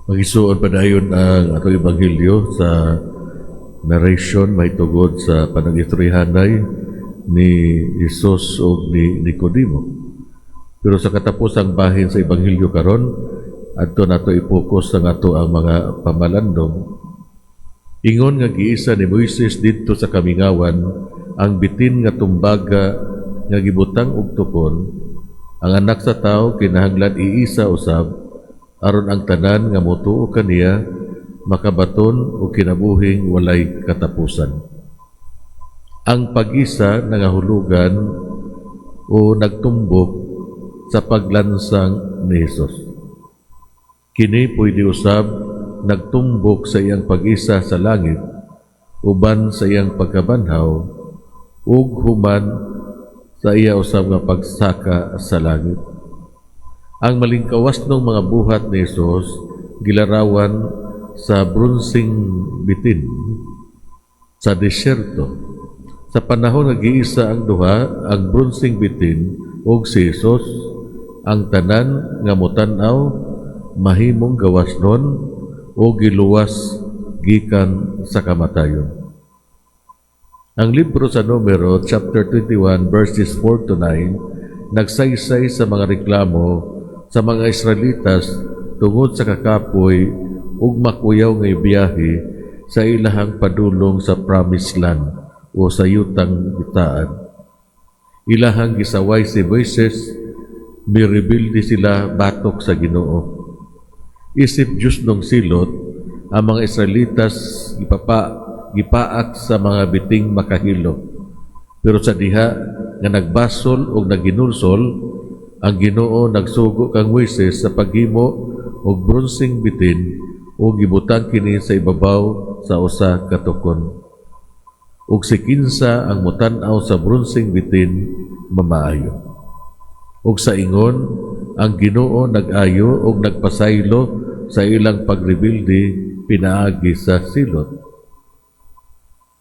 Magisuon pa dayon ang atong ebanghelyo sa narration may tugod sa panangistoryahanay ni Jesus o ni Nicodemo. Pero sa katapusang bahin sa ebanghelyo karon, adto nato i-focus ang ato ang mga pamalandong. Ingon nga giisa ni Moises didto sa kamingawan ang bitin nga tumbaga nga gibutang og tupon, ang anak sa tawo kinahanglan iisa usab aron ang tanan nga motuo kaniya makabaton o kinabuhing walay katapusan. Ang pag-isa nangahulugan o nagtumbok sa paglansang ni Jesus. Kini pwede usab nagtumbok sa iyang pag-isa sa langit uban sa iyang pagkabanhaw ug human sa iya usab nga pagsaka sa langit. Ang malingkawas ng mga buhat ni Jesus gilarawan sa bronseng bitin sa desyerto. Sa panahon nga giisa ang duha, ang bronseng bitin ug si Jesus, ang tanan nga motan-aw mahimong gawasnon o giluwas gikan sa kamatayon. Ang libro sa Numero, chapter 21, verses 4 to 9, nagsaysay sa mga reklamo sa mga Israelitas tungod sa kakapoy ug makuyaw nga biyahe sa ilahang padulong sa Promised Land o sa yutang gitaan. Ilahang gisaway si Moises, mirebilde sila batok sa Ginoo. Isip Diyos nung silot, ang mga Israelitas gipaak sa mga biting makahilo. Pero sa diha nga nagbasol o naginulsol, ang Ginoo nagsugo kang Moises sa paghimo og bronseng bitin o gibutang kini sa ibabaw sa usa ka tukon. Ug si kinsa ang motan-aw sa bronseng bitin mamaayo. Ug sa ingon, ang Ginoo nag-ayo ug nagpasaylo sa ilang pagrebilde pinaagi sa silot.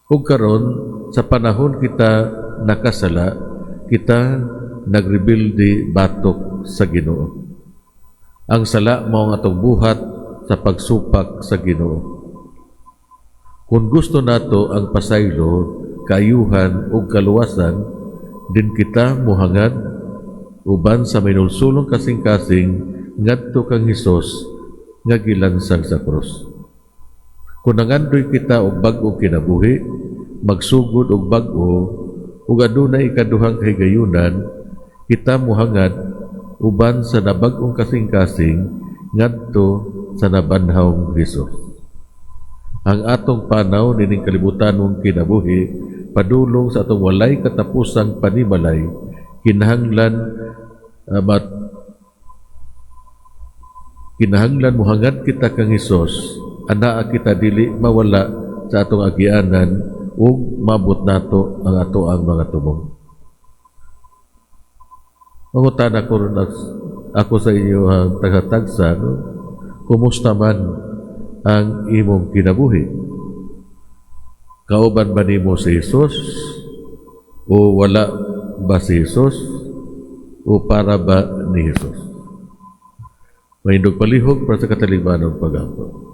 Ug karon sa panahon kita nakasala, kita nagrebilde batok sa Ginoo. Ang sala mao nga atong buhat sa pagsupak sa Ginoo. Kung gusto nato ang pasaylo, kaayuhan ug kaluwasan, din kita mohangad uban sa minulsulong kasing-kasing ngadto kang Hesus nga gilansang sa krus. Kung nangandoy kita og bag-o kinabuhi, magsugod og bag-o ug adunay ikaduhang kahigayunan, kita mohangad uban sa nabag-ong kasing-kasing ngadto sa nabanhawng Hesus. Ang atong panaw nining kalibutanong kinabuhi padulong sa atong walay katapusang panimalay, kinahanglan mohangad kita kang Hesus, anaa kita dili mawala sa atong agianan ug mabot nato ang ato ang mga tumong. Mangutan ako sa inyo ang tagatagsa, kumusta man ang imong kinabuhi? Kauban ba nimo si Jesus? O wala ba si Jesus? O para ba ni Jesus? Mahindog palihog para sa katalingbanong pag-apo.